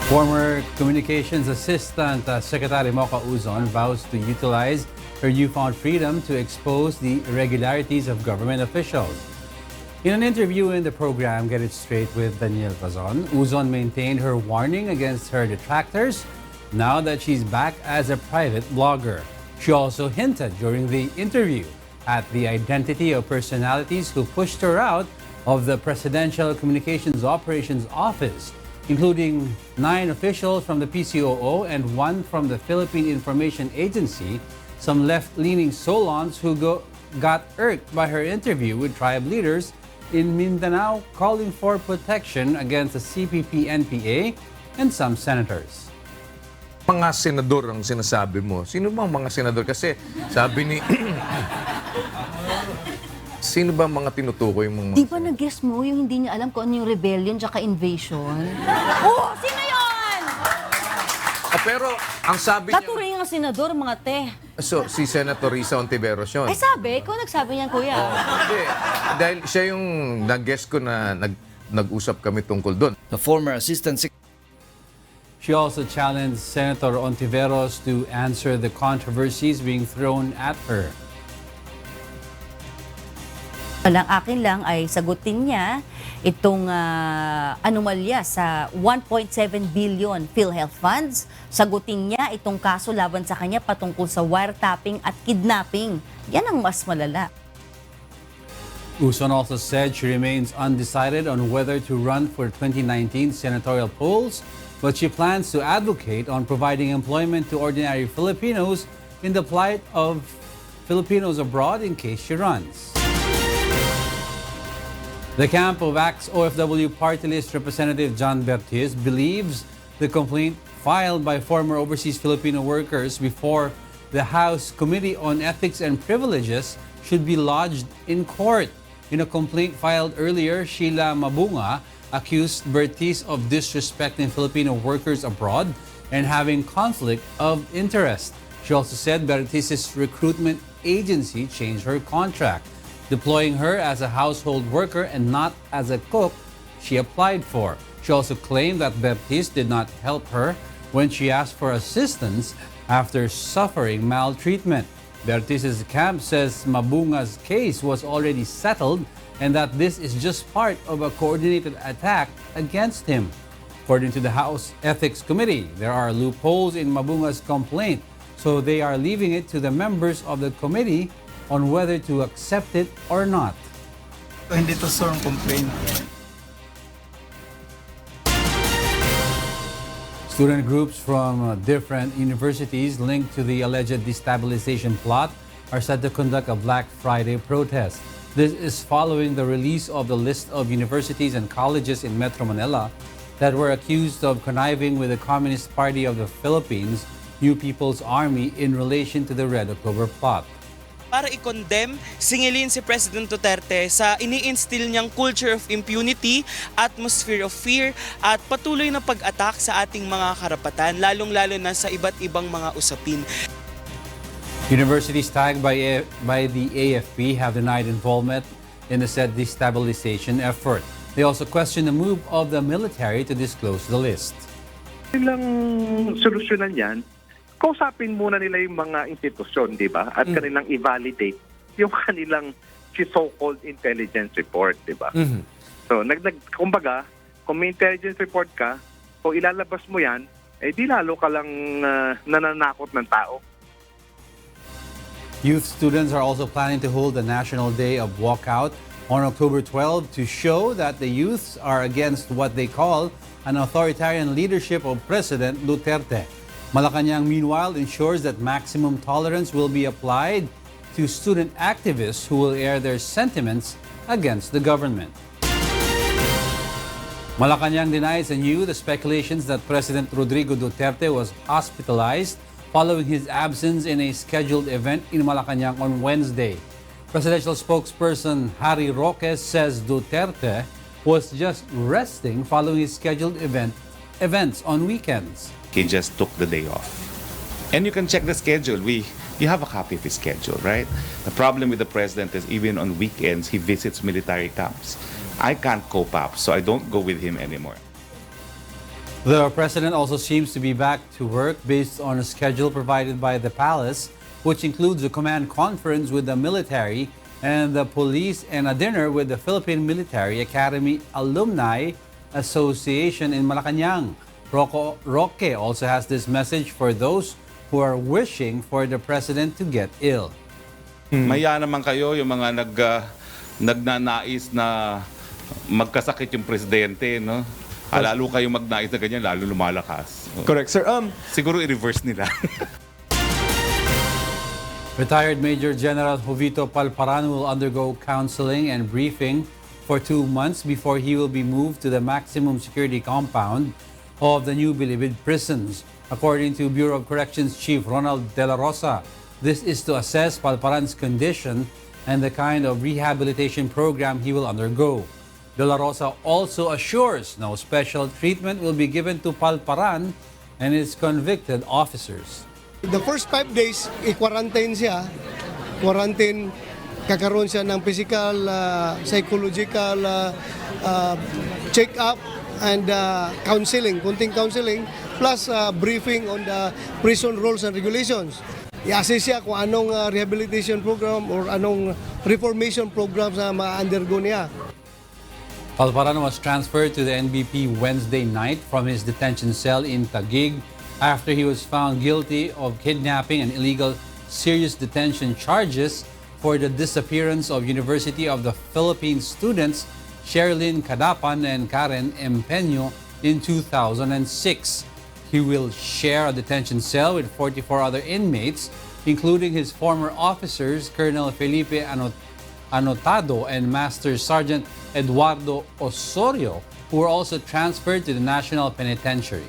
Former Communications Assistant Secretary Mocha Uzon vows to utilize her newfound freedom to expose the irregularities of government officials. In an interview in the program Get It Straight with Daniel Pazon, Uzon maintained her warning against her detractors now that she's back as a private blogger. She also hinted during the interview at the identity of personalities who pushed her out of the Presidential Communications Operations Office, including 9 officials from the PCOO and 1 from the Philippine Information Agency, some left-leaning Solons who got irked by her interview with tribe leaders in Mindanao calling for protection against the CPP-NPA and some senators. Mga senador ang sinasabi mo. Sino bang mga senador? Kasi sabi ni... Sino ba mga tinutukoy mong mga... Di ba nag-guess mo yung hindi niya alam kung ano yung rebellion tsaka invasion? Oh, sino yun? Pero ang sabi niya... Natuloy nga senador, mga te. So, si Senator Risa Ontiveros yun. Ay sabi, ikaw nagsabi niyan, kuya. Hindi. Dahil siya yung nag-guess ko na nag-usap kami tungkol doon. The former assistant secretary. She also challenged Senator Ontiveros to answer the controversies being thrown at her. Walang akin lang ay sagutin niya itong anomalya sa 1.7 billion PhilHealth funds. Sagutin niya itong kaso laban sa kanya patungkol sa wiretapping at kidnapping. Yan ang mas malala. Uzon also said she remains undecided on whether to run for 2019 senatorial polls, but she plans to advocate on providing employment to ordinary Filipinos in the plight of Filipinos abroad in case she runs. The camp of ex-OFW party list Representative John Bertiz believes the complaint filed by former overseas Filipino workers before the House Committee on Ethics and Privileges should be lodged in court. In a complaint filed earlier, Sheila Mabunga accused Bertiz of disrespecting Filipino workers abroad and having conflict of interest. She also said Bertiz's recruitment agency changed her contract, deploying her as a household worker and not as a cook she applied for. She also claimed that Bertiz did not help her when she asked for assistance after suffering maltreatment. Bertiz's camp says Mabunga's case was already settled and that this is just part of a coordinated attack against him. According to the House Ethics Committee, there are loopholes in Mabunga's complaint, so they are leaving it to the members of the committee on whether to accept it or not. Hindi to strong complaint. Student groups from different universities linked to the alleged destabilization plot are set to conduct a Black Friday protest. This is following the release of the list of universities and colleges in Metro Manila that were accused of conniving with the Communist Party of the Philippines, New People's Army, in relation to the Red October plot. Para i-condemn, singilin si President Duterte sa ini-instill niyang culture of impunity, atmosphere of fear, at patuloy na pag-attack sa ating mga karapatan, lalong-lalo na sa iba't ibang mga usapin. Universities tagged by the AFP have denied involvement in the said destabilization effort. They also question the move of the military to disclose the list. Ilang solusyonan yan, kausapin muna nila yung mga institusyon, di ba? At kanilang i-validate yung kanilang so-called intelligence report, di ba? So, kumbaga, kung may intelligence report ka, kung ilalabas mo yan, eh di lalo ka lang nananakot ng tao. Youth students are also planning to hold a National Day of Walkout on October 12 to show that the youths are against what they call an authoritarian leadership of President Duterte. Malacanang, meanwhile, ensures that maximum tolerance will be applied to student activists who will air their sentiments against the government. Malacanang denies anew the speculations that President Rodrigo Duterte was hospitalized following his absence in a scheduled event in Malacanang on Wednesday. Presidential spokesperson Harry Roque says Duterte was just resting following his scheduled events on weekends. He just took the day off. And you can check the schedule. You have a copy of his schedule, right? The problem with the president is even on weekends, he visits military camps. I can't cope up, so I don't go with him anymore. The president also seems to be back to work based on a schedule provided by the palace, which includes a command conference with the military and the police and a dinner with the Philippine Military Academy Alumni Association in Malacanang. Roque also has this message for those who are wishing for the president to get ill. Maya naman kayo yung mga nagnanais na magkasakit yung presidente, no? Lalo kayo magnais na ganyan, lalo lumalakas. Correct, sir. Siguro i-reverse nila. Retired Major General Vito Piranha will undergo counseling and briefing for 2 months before he will be moved to the maximum security compound of the new Bilibid prisons. According to Bureau of Corrections Chief Ronald De La Rosa, this is to assess Piranha's condition and the kind of rehabilitation program he will undergo. De La Rosa also assures no special treatment will be given to Piranha and his convicted officers. The first 5 days, i-quarantine siya. Quarantine, kakaroon siya ng physical, psychological check-up and counseling, kunting counseling, plus briefing on the prison rules and regulations. I-assess siya kung anong rehabilitation program or anong reformation program na ma-undergo niya. Piranha was transferred to the NBP Wednesday night from his detention cell in Taguig after he was found guilty of kidnapping and illegal serious detention charges for the disappearance of University of the Philippines students Sherilyn Cadapan and Karen Empeño in 2006. He will share a detention cell with 44 other inmates, including his former officers, Colonel Felipe Anotado and Master Sergeant Eduardo Osorio, who were also transferred to the National Penitentiary.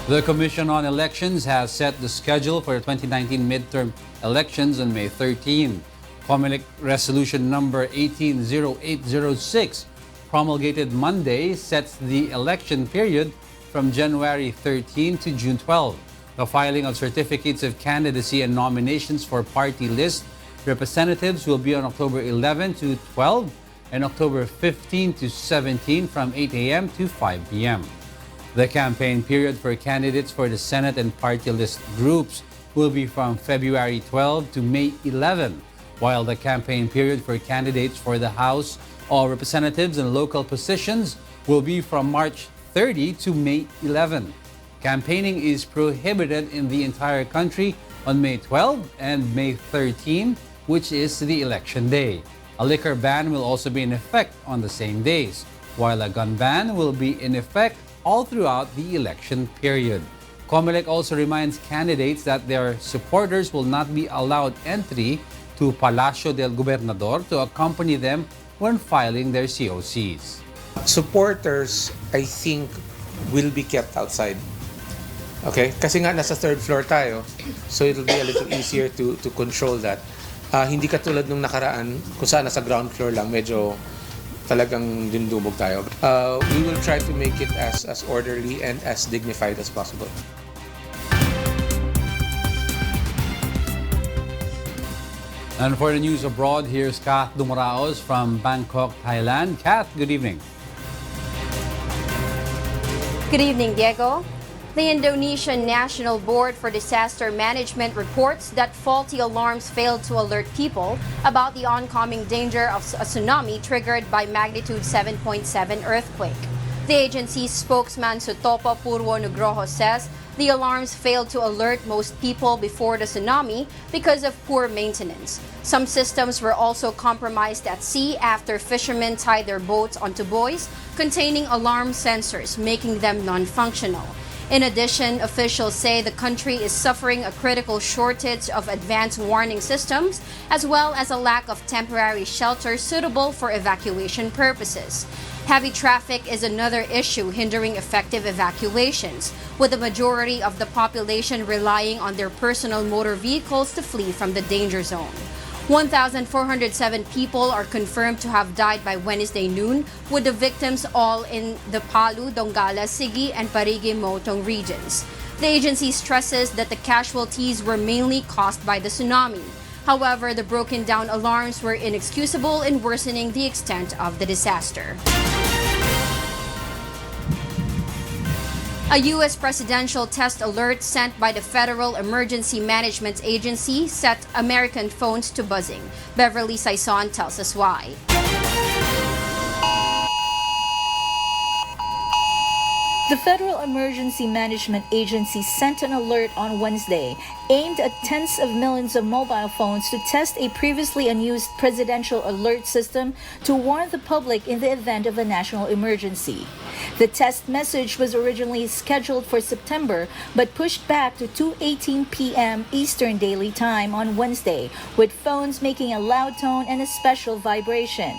The Commission on Elections has set the schedule for the 2019 midterm elections on May 13. COMELEC Resolution number 180806, promulgated Monday, sets the election period from January 13 to June 12. The filing of certificates of candidacy and nominations for party list representatives will be on October 11 to 12 and October 15 to 17 from 8 a.m. to 5 p.m. The campaign period for candidates for the Senate and party list groups will be from February 12 to May 11, while the campaign period for candidates for the House of Representatives and local positions will be from March 30 to May 11. Campaigning is prohibited in the entire country on May 12 and May 13, which is the election day. A liquor ban will also be in effect on the same days, while a gun ban will be in effect all throughout the election period. COMELEC also reminds candidates that their supporters will not be allowed entry to Palacio del Gobernador to accompany them when filing their COCs. Supporters, I think, will be kept outside. Okay? Kasi nga nasa third floor tayo, so it'll be a little easier to control that. Hindi katulad nung nakaraan, kung saan nasa ground floor lang, medyo talagang dindumog tayo. We will try to make it as orderly and as dignified as possible. And for the news abroad, here's Kath Dumaraos from Bangkok, Thailand. Kath, good evening. Good evening, Diego. The Indonesian National Board for Disaster Management reports that faulty alarms failed to alert people about the oncoming danger of a tsunami triggered by magnitude 7.7 earthquake. The agency's spokesman Sutopo Purwo Nugroho says the alarms failed to alert most people before the tsunami because of poor maintenance. Some systems were also compromised at sea after fishermen tied their boats onto buoys containing alarm sensors, making them non-functional. In addition, officials say the country is suffering a critical shortage of advanced warning systems, as well as a lack of temporary shelter suitable for evacuation purposes. Heavy traffic is another issue hindering effective evacuations, with the majority of the population relying on their personal motor vehicles to flee from the danger zone. 1,407 people are confirmed to have died by Wednesday noon, with the victims all in the Palu, Donggala, Sigi, and Parigi Motong regions. The agency stresses that the casualties were mainly caused by the tsunami. However, the broken down alarms were inexcusable in worsening the extent of the disaster. A U.S. presidential test alert sent by the Federal Emergency Management Agency set American phones to buzzing. Beverly Saison tells us why. The Federal Emergency Management Agency sent an alert on Wednesday aimed at tens of millions of mobile phones to test a previously unused presidential alert system to warn the public in the event of a national emergency. The test message was originally scheduled for September but pushed back to 2:18 p.m. Eastern Daily Time on Wednesday, with phones making a loud tone and a special vibration.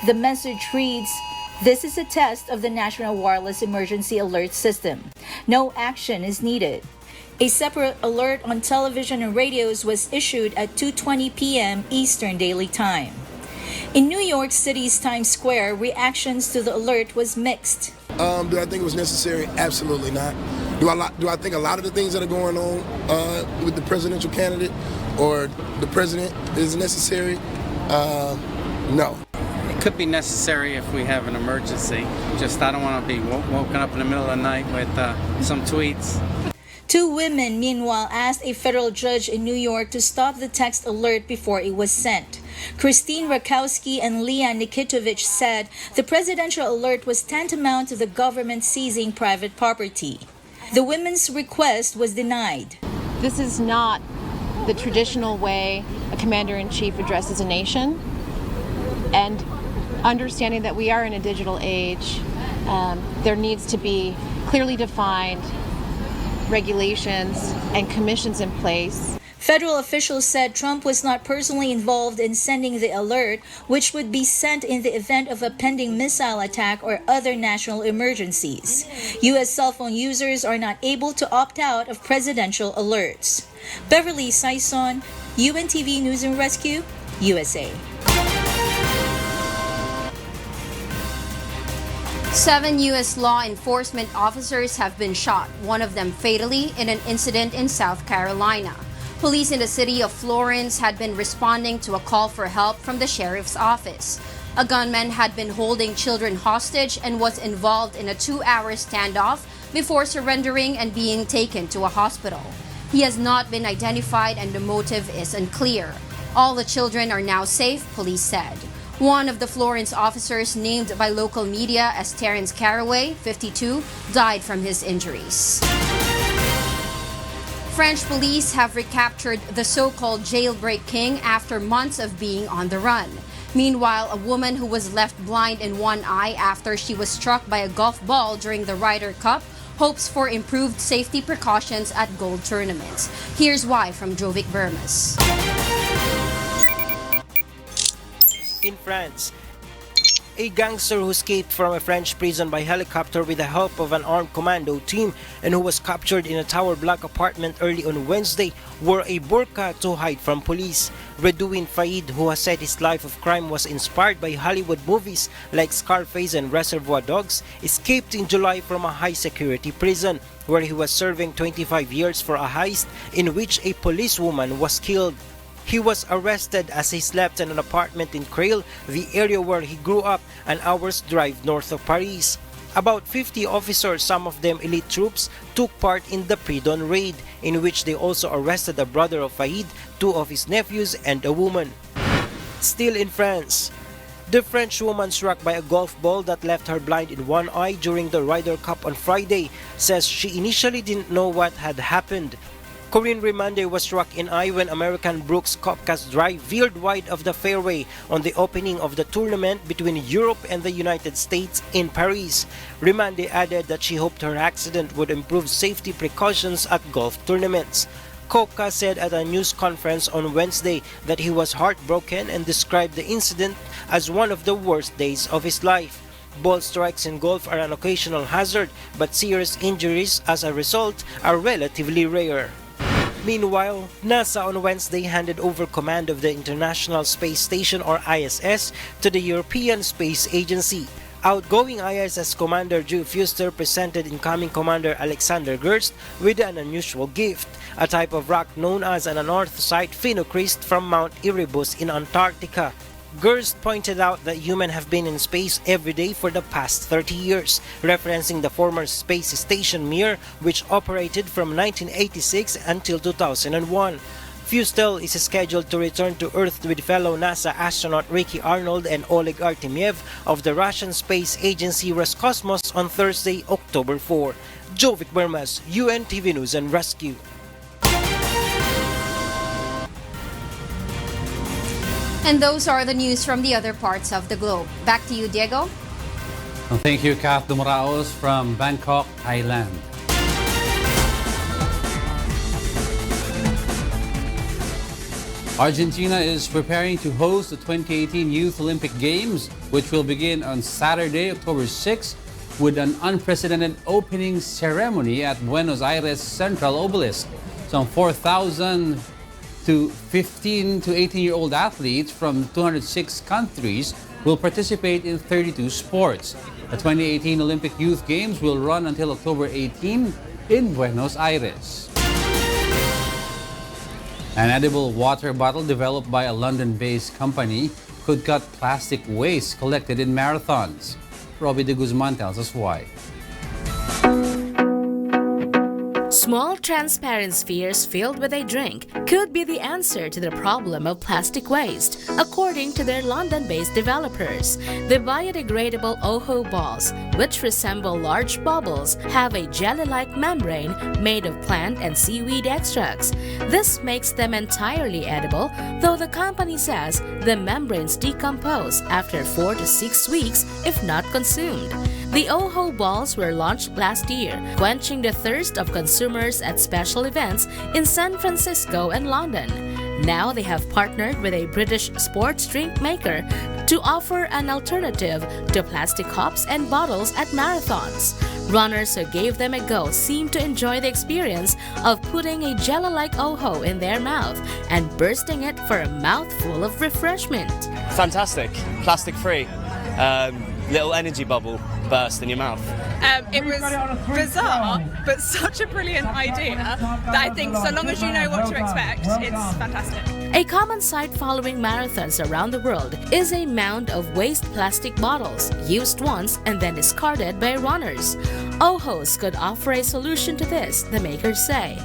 The message reads, "This is a test of the National Wireless Emergency Alert System. No action is needed." A separate alert on television and radios was issued at 2:20 p.m. Eastern Daily Time. In New York City's Times Square, reactions to the alert was mixed. Do I think it was necessary? Absolutely not. Do I think a lot of the things that are going on with the presidential candidate or the president is necessary? No. It could be necessary if we have an emergency. Just I don't want to be woken up in the middle of the night with some tweets. Two women, meanwhile, asked a federal judge in New York to stop the text alert before it was sent. Christine Rakowski and Leah Nikitovich said the presidential alert was tantamount to the government seizing private property. The women's request was denied. This is not the traditional way a commander-in-chief addresses a nation. And understanding that we are in a digital age, there needs to be clearly defined regulations and commissions in place. Federal officials said Trump was not personally involved in sending the alert, which would be sent in the event of a pending missile attack or other national emergencies. U.S. cell phone users are not able to opt out of presidential alerts. Beverly Saison, UNTV News and Rescue, USA. 7 U.S. law enforcement officers have been shot, one of them fatally, in an incident in South Carolina. Police in the city of Florence had been responding to a call for help from the sheriff's office. A gunman had been holding children hostage and was involved in a 2-hour standoff before surrendering and being taken to a hospital. He has not been identified and the motive is unclear. All the children are now safe, police said. One of the Florence officers, named by local media as Terrence Caraway, 52, died from his injuries. French police have recaptured the so-called jailbreak king after months of being on the run. Meanwhile, a woman who was left blind in one eye after she was struck by a golf ball during the Ryder Cup hopes for improved safety precautions at gold tournaments. Here's why from Jovic Burmas. In France, a gangster who escaped from a French prison by helicopter with the help of an armed commando team and who was captured in a tower block apartment early on Wednesday wore a burqa to hide from police. Redouane Faïd, who has said his life of crime was inspired by Hollywood movies like Scarface and Reservoir Dogs, escaped in July from a high-security prison where he was serving 25 years for a heist in which a policewoman was killed. He was arrested as he slept in an apartment in Creil, the area where he grew up, an hour's drive north of Paris. About 50 officers, some of them elite troops, took part in the pre-dawn raid, in which they also arrested a brother of Faïd, 2 of his nephews, and a woman. Still in France, the French woman struck by a golf ball that left her blind in one eye during the Ryder Cup on Friday says she initially didn't know what had happened. Corinne Remande was struck in eye when American Brooks Koepka's drive veered wide of the fairway on the opening of the tournament between Europe and the United States in Paris. Remande added that she hoped her accident would improve safety precautions at golf tournaments. Koepka said at a news conference on Wednesday that he was heartbroken and described the incident as one of the worst days of his life. Ball strikes in golf are an occasional hazard, but serious injuries as a result are relatively rare. Meanwhile, NASA on Wednesday handed over command of the International Space Station or ISS to the European Space Agency. Outgoing ISS Commander Drew Fuster presented incoming Commander Alexander Gerst with an unusual gift, a type of rock known as an anorthosite phenocryst from Mount Erebus in Antarctica. Gerst pointed out that humans have been in space every day for the past 30 years, referencing the former space station Mir, which operated from 1986 until 2001. Fustel is scheduled to return to Earth with fellow NASA astronaut Ricky Arnold and Oleg Artemyev of the Russian space agency Roscosmos on Thursday, October 4. Jovic Bermas, UNTV News and Rescue. And those are the news from the other parts of the globe. Back to you, Diego. Well, thank you, Kath Dumaraos from Bangkok, Thailand. Argentina is preparing to host the 2018 Youth Olympic Games, which will begin on Saturday, October 6, with an unprecedented opening ceremony at Buenos Aires Central Obelisk. Some 4,000 to 15 to 18-year-old athletes from 206 countries will participate in 32 sports. The 2018 Olympic Youth Games will run until October 18 in Buenos Aires. An edible water bottle developed by a London-based company could cut plastic waste collected in marathons. Robbie de Guzman tells us why. Small transparent spheres filled with a drink could be the answer to the problem of plastic waste, according to their London-based developers. The biodegradable OHO balls, which resemble large bubbles, have a jelly-like membrane made of plant and seaweed extracts. This makes them entirely edible, though the company says the membranes decompose after 4 to 6 weeks if not consumed. The OHO balls were launched last year, quenching the thirst of consumers at special events in San Francisco and London. Now they have partnered with a British sports drink maker to offer an alternative to plastic cups and bottles at marathons. Runners who gave them a go seem to enjoy the experience of putting a jelly-like OHO in their mouth and bursting it for a mouthful of refreshment. Fantastic, plastic-free, little energy bubble burst in your mouth. It was bizarre, but such a brilliant idea that I think so long as you know what to expect, it's fantastic. A common sight following marathons around the world is a mound of waste plastic bottles, used once and then discarded by runners. OHOs could offer a solution to this, the makers say.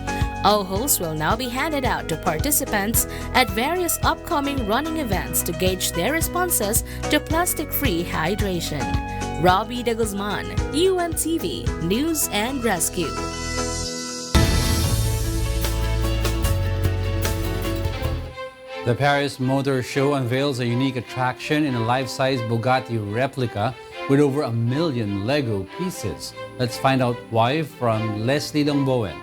OHOs will now be handed out to participants at various upcoming running events to gauge their responses to plastic-free hydration. Robbie de Guzman, UNTV News and Rescue. The Paris Motor Show unveils a unique attraction in a life-size Bugatti replica with over 1 million Lego pieces. Let's find out why from Leslie Longbowen.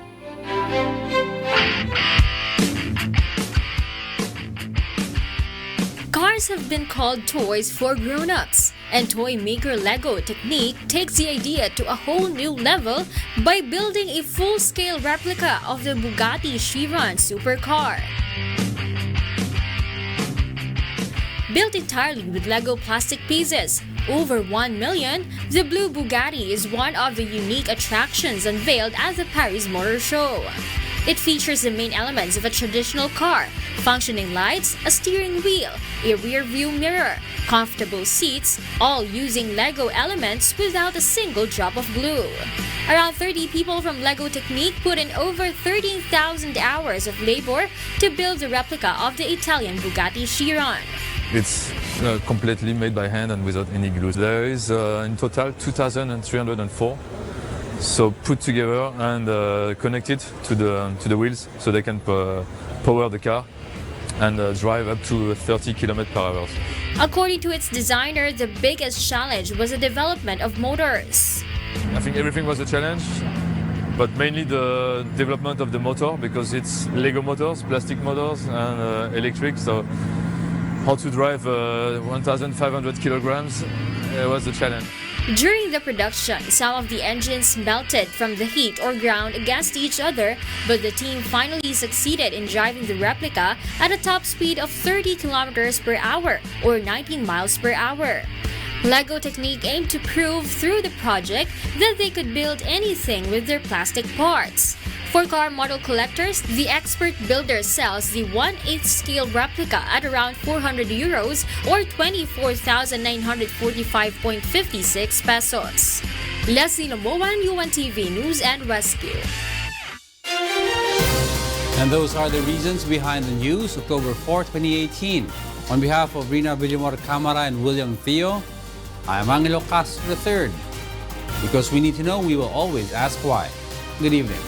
Cars have been called toys for grown-ups, and toy maker Lego Technique takes the idea to a whole new level by building a full-scale replica of the Bugatti Chiron supercar. Built entirely with Lego plastic pieces, over 1 million, the blue Bugatti is one of the unique attractions unveiled at the Paris Motor Show. It features the main elements of a traditional car: functioning lights, a steering wheel, a rear-view mirror, comfortable seats, all using Lego elements without a single drop of glue. Around 30 people from Lego Technique put in over 13,000 hours of labor to build the replica of the Italian Bugatti Chiron. It's completely made by hand and without any glue. There is in total 2,304. So put together and connected to the wheels so they can power the car and drive up to 30 km/h. According to its designer, the biggest challenge was the development of motors. I think everything was a challenge, but mainly the development of the motor, because it's Lego motors, plastic motors and electric. So how to drive 1,500 kilograms was a challenge. During the production, some of the engines melted from the heat or ground against each other, but the team finally succeeded in driving the replica at a top speed of 30 kilometers per hour or 19 miles per hour. Lego Technique aimed to prove through the project that they could build anything with their plastic parts. For car model collectors, the expert builder sells the 1/8 scale replica at around €400 or 24,945.56 pesos. Leslie Lamoan, UNTV News and Rescue. And those are the reasons behind the news, October 4, 2018. On behalf of Rina Villamor Camara and William Theo, I am Angelo Castro III. Because we need to know, we will always ask why. Good evening.